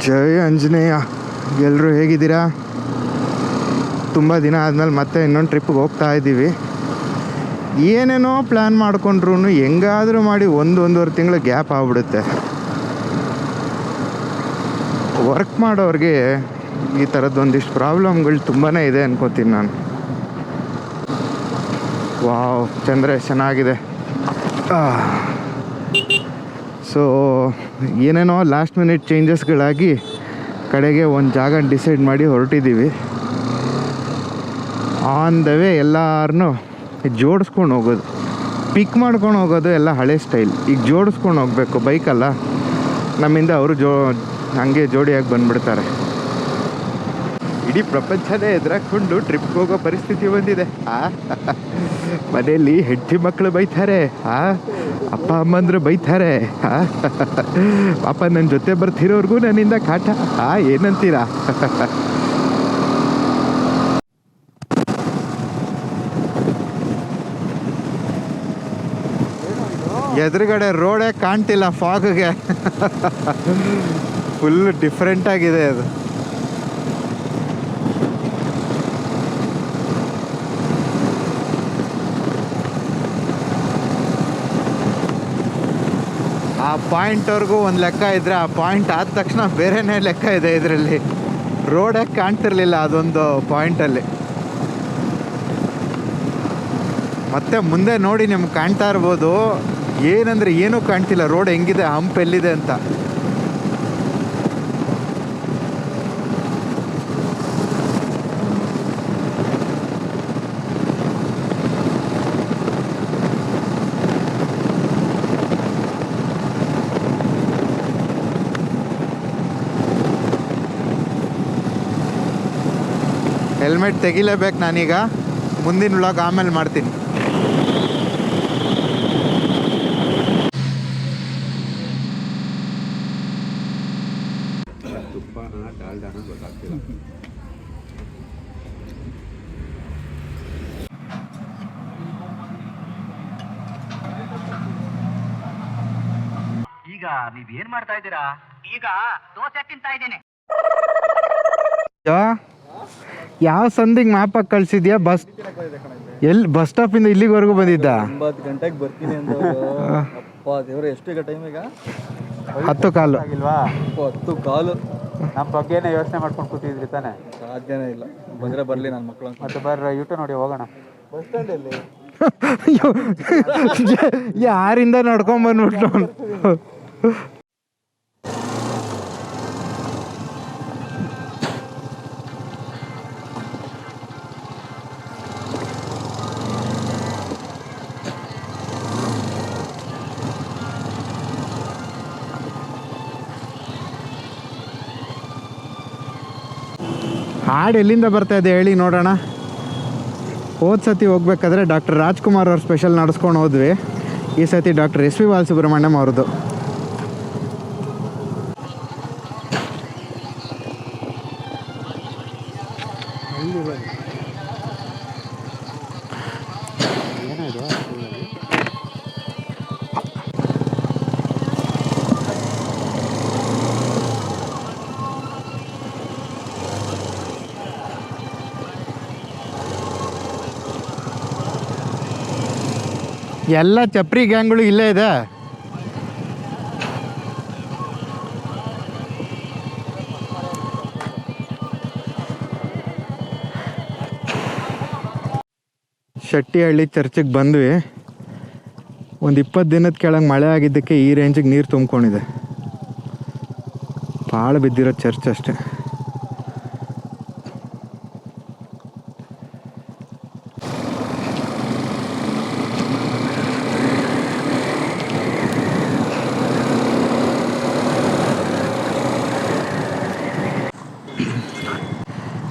ಜೈ ಆಂಜನೇಯ. ಎಲ್ಲರೂ ಹೇಗಿದ್ದೀರಾ? ತುಂಬ ದಿನ ಆದಮೇಲೆ ಮತ್ತೆ ಇನ್ನೊಂದು ಟ್ರಿಪ್ಪಿಗೆ ಹೋಗ್ತಾ ಇದ್ದೀವಿ. ಏನೇನೋ ಪ್ಲ್ಯಾನ್ ಮಾಡ್ಕೊಂಡ್ರು ಹೆಂಗಾದರೂ ಮಾಡಿ ಒಂದೂವರೆ ತಿಂಗಳು ಗ್ಯಾಪ್ ಆಗ್ಬಿಡುತ್ತೆ. ವರ್ಕ್ ಮಾಡೋರಿಗೆ ಈ ಥರದ್ದು ಒಂದಿಷ್ಟು ಪ್ರಾಬ್ಲಮ್ಗಳು ತುಂಬಾ ಇದೆ ಅನ್ಕೋತೀನಿ ನಾನು. ವಾವ್, ಚಂದ್ರ ಚೆನ್ನಾಗಿದೆ. ಸೊ ಏನೇನೋ ಲಾಸ್ಟ್ ಮಿನಿಟ್ ಚೇಂಜಸ್ಗಳಾಗಿ ಕಡೆಗೆ ಒಂದು ಜಾಗ ಡಿಸೈಡ್ ಮಾಡಿ ಹೊರಟಿದ್ದೀವಿ. ಆನ್ ದ ವೇ ಎಲ್ಲರನ್ನೂ ಜೋಡಿಸ್ಕೊಂಡು ಹೋಗೋದು, ಪಿಕ್ ಮಾಡ್ಕೊಂಡು ಹೋಗೋದು ಎಲ್ಲ ಹಳೆ ಸ್ಟೈಲ್. ಈಗ ಜೋಡಿಸ್ಕೊಂಡು ಹೋಗಬೇಕು, ಬೈಕಲ್ಲ, ನಮ್ಮಿಂದ ಅವರು ಹಂಗೆ ಜೋಡಿಯಾಗಿ ಬಂದುಬಿಡ್ತಾರೆ. ಇಡೀ ಪ್ರಪಂಚನೇ ಎದುರಾಕೊಂಡು ಟ್ರಿಪ್ಗೆ ಹೋಗೋ ಪರಿಸ್ಥಿತಿ ಬಂದಿದೆ. ಮನೆಯಲ್ಲಿ ಹೆಂಡತಿ ಮಕ್ಕಳು ಬೈತಾರೆ, ಅಪ್ಪ ಅಮ್ಮಂದ್ರು ಬೈತಾರೆ, ಪಾಪ ನನ್ನ ಜೊತೆ ಬರ್ತಿರೋರ್ಗೂ ನನ್ನಿಂದ ಕಾಟ. ಏನಂತೀರಾ? ಎದುರುಗಡೆ ರೋಡೇ ಕಾಣ್ತಿಲ್ಲ ಫಾಗ್ಗೆ. ಫುಲ್ ಡಿಫ್ರೆಂಟ್ ಆಗಿದೆ ಅದು. ಆ ಪಾಯಿಂಟ್ವರೆಗೂ ಒಂದು ಲೆಕ್ಕ ಇದ್ದರೆ, ಆ ಪಾಯಿಂಟ್ ಆದ ತಕ್ಷಣ ಬೇರೆನೇ ಲೆಕ್ಕ ಇದೆ ಇದರಲ್ಲಿ. ರೋಡೇ ಕಾಣ್ತಿರ್ಲಿಲ್ಲ ಅದೊಂದು ಪಾಯಿಂಟಲ್ಲಿ. ಮತ್ತೆ ಮುಂದೆ ನೋಡಿ ನಿಮ್ಗೆ ಕಾಣ್ತಾ ಇರ್ಬೋದು, ಏನಂದರೆ ಏನೂ ಕಾಣ್ತಿಲ್ಲ, ರೋಡ್ ಹೆಂಗಿದೆ, ಹಂಪ್ ಎಲ್ಲಿದೆ ಅಂತ. ಹೆಲ್ಮೆಟ್ ತೆಗಿಲೇಬೇಕು ನಾನೀಗ. ಮುಂದಿನ ವ್ಲಾಗ್ ಆಮೇಲೆ ಮಾಡ್ತೀನಿ. ಈಗ ನೀವ್ ಏನ್ ಮಾಡ್ತಾ ಇದ್ದೀರಾ? ಈಗ ದೋಸೆ ತಿಂತಾ ಇದ್ದೇನೆ. ಯಾವ ಸಂದಿಗೆ ಮ್ಯಾಪಾಗಿ ಕಳ್ಸಿದ್ಯಾ? ಬಸ್ ಎಲ್ಲಿ? ಬಸ್ ಸ್ಟಾಪಿಂದ ಇಲ್ಲಿವರೆಗೂ ಬಂದಿದ್ದ? 9 ಗಂಟೆಗೆ ಬರ್ತೀನಿ ಅಂತ. ಅಪ್ಪ ದೇವ್ರೆ, ಎಷ್ಟು ಟೈಮ್ ಈಗ? 10 ಕಾಲು ಆಗಿಲ್ವಾ? 10 ಕಾಲು. ನಮ್ಮ ಬಗ್ಗೆನೇ ಯೋಚನೆ ಮಾಡ್ಕೊಂಡು ಕೂತಿದ್ರಿ ತಾನೆ? ಸಾಧ್ಯನೇ ಇಲ್ಲ. ಬಂದರೆ ಬರಲಿ ನನ್ನ ಮಕ್ಕಳು. ಮತ್ತೆ ಬರ್ರ, ಯೂಟ್ಯೂಬ್ ನೋಡಿ ಹೋಗೋಣ. ಬಸ್ ಸ್ಟ್ಯಾಂಡಲ್ಲಿ ಯಾರಿಂದ ನಡ್ಕೊಂಬಂದ್ಬಿಟ್ಟು. ಹಾಡು ಎಲ್ಲಿಂದ ಬರ್ತಾ ಇದೆ ಹೇಳಿ ನೋಡೋಣ. ಹೋದ ಸತಿ ಹೋಗ್ಬೇಕಾದ್ರೆ ಡಾಕ್ಟರ್ ರಾಜ್ಕುಮಾರ್ ಅವ್ರ ಸ್ಪೆಷಲ್ ನಡೆಸ್ಕೊಂಡು ಹೋದ್ವಿ. ಈ ಸತಿ ಡಾಕ್ಟರ್ ಎಸ್ ಪಿ ಬಾಲಸುಬ್ರಹ್ಮಣ್ಯಂ ಅವ್ರದ್ದು. ಎಲ್ಲ ಚಪ್ರಿ ಗ್ಯಾಂಗ್ಗಳು ಇಲ್ಲೇ ಇದೆ. ಶೆಟ್ಟಿಹಳ್ಳಿ ಚರ್ಚಿಗೆ ಬಂದ್ವಿ. ಒಂದು 20 ದಿನದ ಕೆಳಗೆ ಮಳೆ ಆಗಿದ್ದಕ್ಕೆ ಈ ರೇಂಜಿಗೆ ನೀರು ತುಂಬ್ಕೊಂಡಿದೆ. ಭಾಳ ಬಿದ್ದಿರೋ ಚರ್ಚ್ ಅಷ್ಟೇ.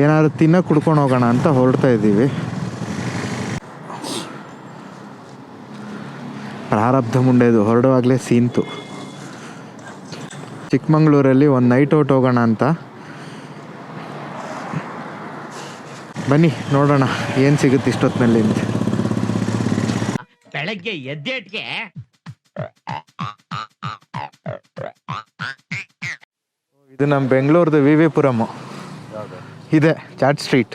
ಏನಾದ್ರು ತಿನ್ನೋಕೆ ಕುಡ್ಕೊಂಡು ಹೋಗೋಣ ಅಂತ ಹೊರಡ್ತಾ ಇದ್ದೀವಿ. ಪ್ರಾರಬ್ಧ ಮುಂಡೆದು ಹೊರಡುವಾಗಲೇ ಸೀನ್ತು. ಚಿಕ್ಕಮಂಗ್ಳೂರಲ್ಲಿ ಒಂದು ನೈಟ್ ಔಟ್ ಹೋಗೋಣ ಅಂತ. ಬನ್ನಿ ನೋಡೋಣ ಏನು ಸಿಗುತ್ತೆ ಇಷ್ಟೊತ್ತಿನಲ್ಲಿ ಅಂತ. ಬೆಳಗ್ಗೆ ಎದ್ದೇಟ್ಗೆ ಇದು ನಮ್ಮ ಬೆಂಗಳೂರ್ದು ವಿ ವಿ ಪುರಮ್ ಇದೆ, ಚಾಟ್ ಸ್ಟ್ರೀಟ್.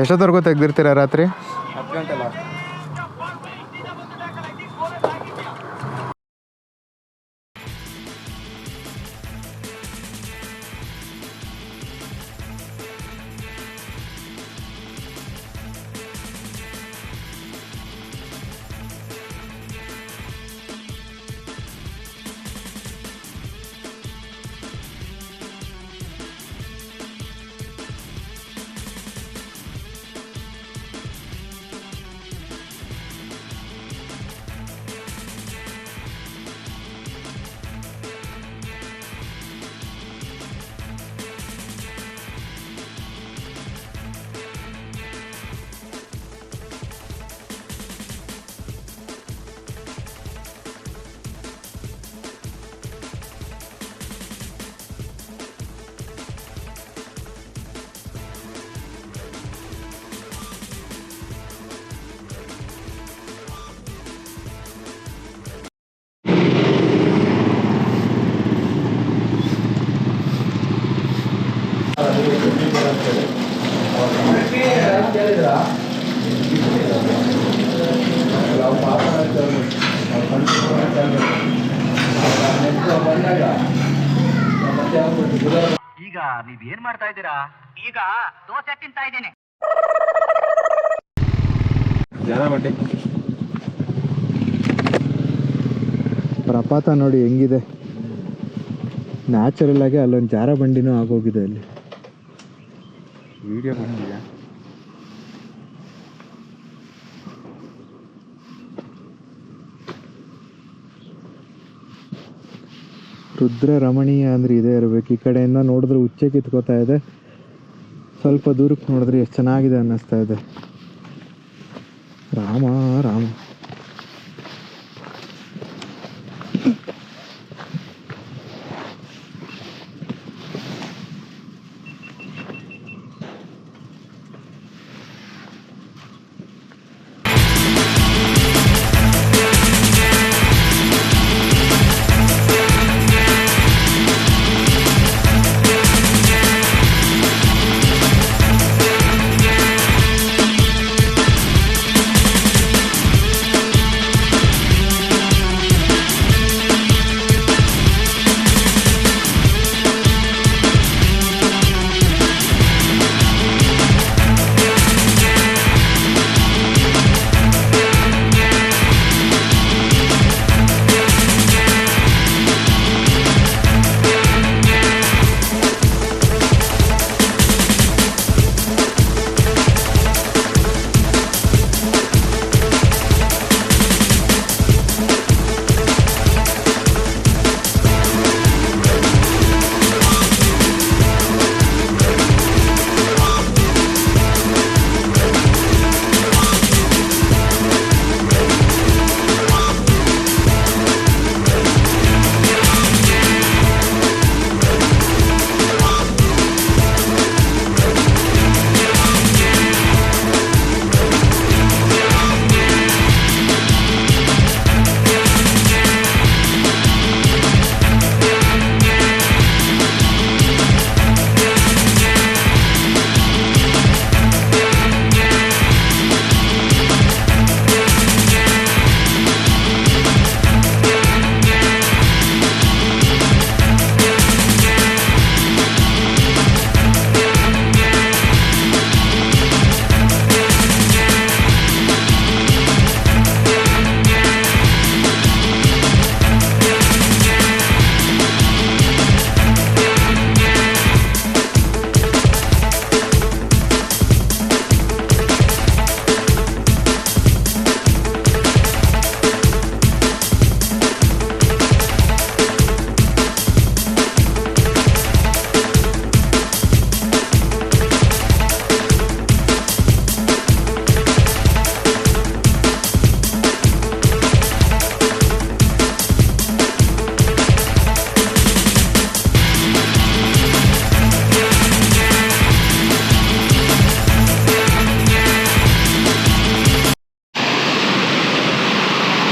ಎಷ್ಟೊತ್ತವರೆಗೂ ತೆಗ್ದಿರ್ತೀರಾ ರಾತ್ರಿ? 10 ಗಂಟೆ ಲಾಸ್ಟ್. ಈಗ ನೀವೇನ್ ಮಾಡ್ತಾ ಇದ್ದೀರಾ? ಈಗ ದೋಸೆ ತಿಂತಾ ಇದ್ದೇನೆ. ಪ್ರಪಾತ ನೋಡಿ ಹೆಂಗಿದೆ. ನ್ಯಾಚುರಲ್ ಆಗಿ ಅಲ್ಲೊಂದು ಜಾರ ಬಂಡಿನೂ ಆಗೋಗಿದೆ ಅಲ್ಲಿ. ವಿಡಿಯೋ ಬಂದಿದೆ. ರುದ್ರ ರಮಣೀಯ ಅಂದ್ರೆ ಇದೇ ಇರಬೇಕು. ಈ ಕಡೆಯಿಂದ ನೋಡಿದ್ರೆ ಉಚ್ಚೆ ಕಿತ್ಕೋತಾ ಇದೆ, ಸ್ವಲ್ಪ ದೂರಕ್ಕೆ ನೋಡಿದ್ರೆ ಎಷ್ಟು ಚೆನ್ನಾಗಿದೆ ಅನ್ನಿಸ್ತಾ ಇದೆ. ರಾಮ ರಾಮ.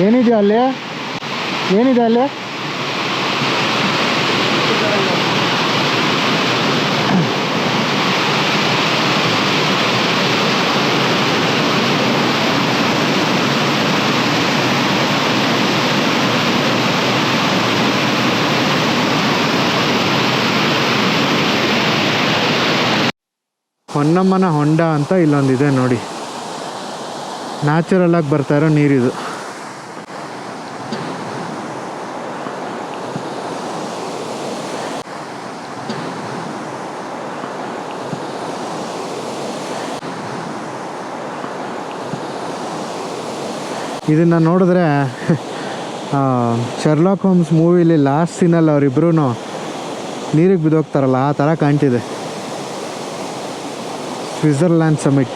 ಏನಿದೆ ಅಲ್ಲಿ? ಏನಿದೆ ಅಲ್ಲಿ? ಹೊನ್ನಮ್ಮನ ಹೊಂಡ ಅಂತ ಇಲ್ಲೊಂದಿದೆ ನೋಡಿ, ನ್ಯಾಚುರಲಾಗಿ ಬರ್ತಾ ಇರೋ ನೀರಿದು. ಇದನ್ನು ನೋಡಿದ್ರೆ ಶರ್ಲಾಕ್ ಹೋಮ್ಸ್ ಮೂವಿಲಿ ಲಾಸ್ಟ್ ಸೀನಲ್ಲಿ ಅವರಿಬ್ರು ನೀರಿಗೆ ಬಿದ್ದೋಗ್ತಾರಲ್ಲ ಆ ಥರ ಕಾಣ್ತಿದೆ. Switzerland summit.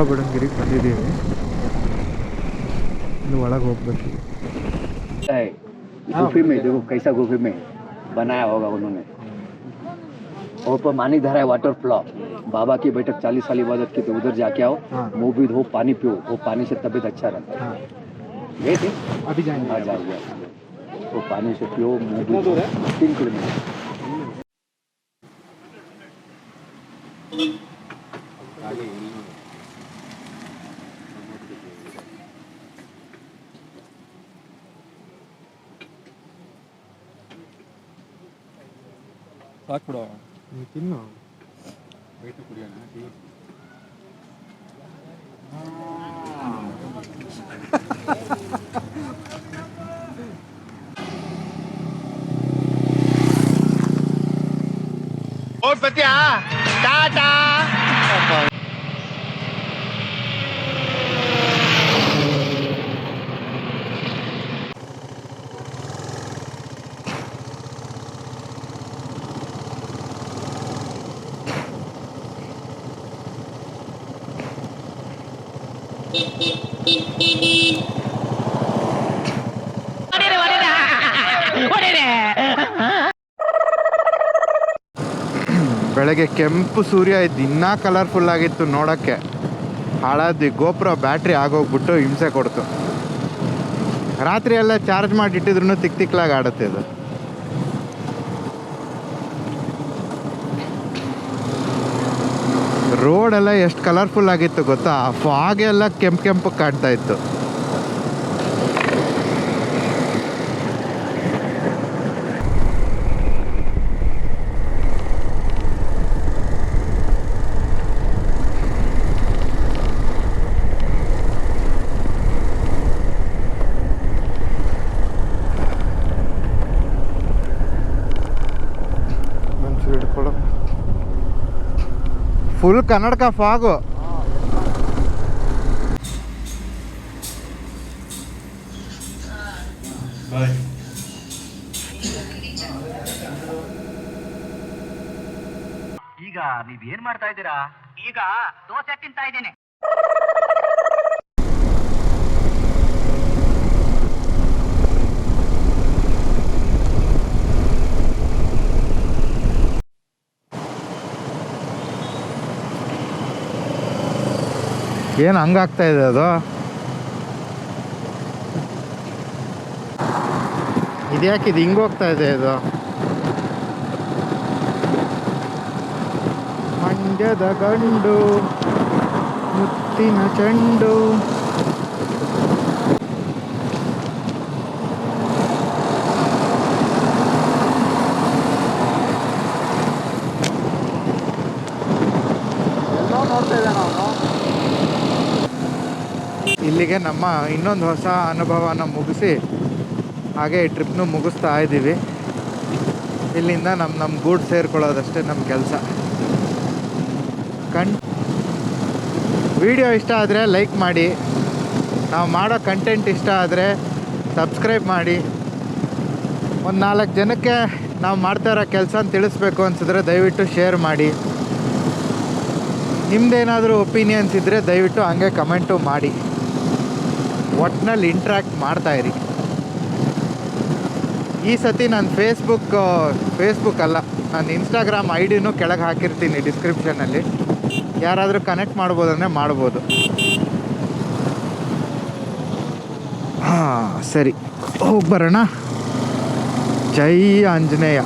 ಬಿಡಂಗಿರಿಗೆ ಬಂದಿದ್ದೀವಿ, ಇನ್ನು ಒಳಗೆ ಹೋಗ್ಬೇಕು. गुफी में देखो कैसा गुफी में बनाया होगा उन्होंने. और ऊपर पानी धरा है, वाटर फ्लो. बाबा की बैठक 40 साल इबादत की, तो उधर जाके आओ, मुंह भी धो, पानी पियो, वो पानी से तबीयत अच्छा रहता है. गए थे? अभी जाएंगे. हाँ जाइए, वो पानी से पियो, मुंह भी धो. 3 किलोमीटर. ಸಾಕು ತಿನ್ನು. ಟಾಟಾ. ಬೆಳಗ್ಗೆ ಕೆಂಪು ಸೂರ್ಯ ಇದ್ದು ಇನ್ನೂ ಕಲರ್ಫುಲ್ ಆಗಿತ್ತು ನೋಡೋಕ್ಕೆ. ಹಾಳಾದ್ವಿ, ಗೋಪುರ ಬ್ಯಾಟ್ರಿ ಆಗೋಗ್ಬಿಟ್ಟು ಹಿಂಸೆ ಕೊಡ್ತು. ರಾತ್ರಿ ಎಲ್ಲ ಚಾರ್ಜ್ ಮಾಡಿ ಇಟ್ಟಿದ್ರು ತಿಕ್ಲಾಗಿ ಆಡುತ್ತೆ ಇದು. ರೋಡೆಲ್ಲ ಎಷ್ಟು ಕಲರ್ಫುಲ್ ಆಗಿತ್ತು ಗೊತ್ತಾ, ಫಾಗ್ ಎಲ್ಲ ಕೆಂಪು ಕಾಣ್ತಾ ಇತ್ತು. ಫುಲ್ ಕನ್ನಡಕ ಫಾಗು. ಈಗ ನೀವ್ ಏನ್ ಮಾಡ್ತಾ ಇದ್ದೀರಾ? ಈಗ ದೋಸೆ ತಿಂತಾ ಇದ್ದೇನೆ. ಏನು ಹಂಗಾಗ್ತಾ ಇದೆ ಅದು? ಇದ್ಯಾಕೆ ಇದು ಹಿಂಗೆ ಹೋಗ್ತಾ ಇದೆ ಇದು? ಮಂಡ್ಯದ ಗಂಡು ಮುತ್ತಿನ ಚೆಂಡು. ಇಲ್ಲಿಗೆ ನಮ್ಮ ಇನ್ನೊಂದು ಹೊಸ ಅನುಭವನ ಮುಗಿಸಿ ಹಾಗೆ ಈ ಟ್ರಿಪ್ನು ಮುಗಿಸ್ತಾ ಇದ್ದೀವಿ. ಇಲ್ಲಿಂದ ನಮ್ಮ ಗೂಡ್ ಸೇರ್ಕೊಳ್ಳೋದಷ್ಟೇ ನಮ್ಮ ಕೆಲಸ. ವಿಡಿಯೋ ಇಷ್ಟ ಆದರೆ ಲೈಕ್ ಮಾಡಿ, ನಾವು ಮಾಡೋ ಕಂಟೆಂಟ್ ಇಷ್ಟ ಆದರೆ ಸಬ್ಸ್ಕ್ರೈಬ್ ಮಾಡಿ. ಒಂದು 4 ಜನಕ್ಕೆ ನಾವು ಮಾಡ್ತಾ ಇರೋ ಕೆಲಸನ ತಿಳಿಸ್ಬೇಕು ಅನಿಸಿದ್ರೆ ದಯವಿಟ್ಟು ಶೇರ್ ಮಾಡಿ. ನಿಮ್ಮದೇನಾದರೂ ಒಪಿನಿಯನ್ಸ್ ಇದ್ದರೆ ದಯವಿಟ್ಟು ಹಂಗೆ ಕಮೆಂಟು ಮಾಡಿ. ಒಟ್ಟಿನಲ್ಲಿ ಇಂಟ್ರ್ಯಾಕ್ಟ್ ಮಾಡ್ತಾಯಿರಿ. ಈ ಸತಿ ನಾನು ಫೇಸ್ಬುಕ್ ಅಲ್ಲ, ನಾನು ಇನ್ಸ್ಟಾಗ್ರಾಮ್ ಐಡಿನೂ ಕೆಳಗೆ ಹಾಕಿರ್ತೀನಿ ಡಿಸ್ಕ್ರಿಪ್ಷನಲ್ಲಿ. ಯಾರಾದರೂ ಕನೆಕ್ಟ್ ಮಾಡ್ಬೋದಂದರೆ ಮಾಡ್ಬೋದು. ಹಾಂ ಸರಿ, ಹೋಗಿ ಬರೋಣ. ಜೈ ಆಂಜನೇಯ.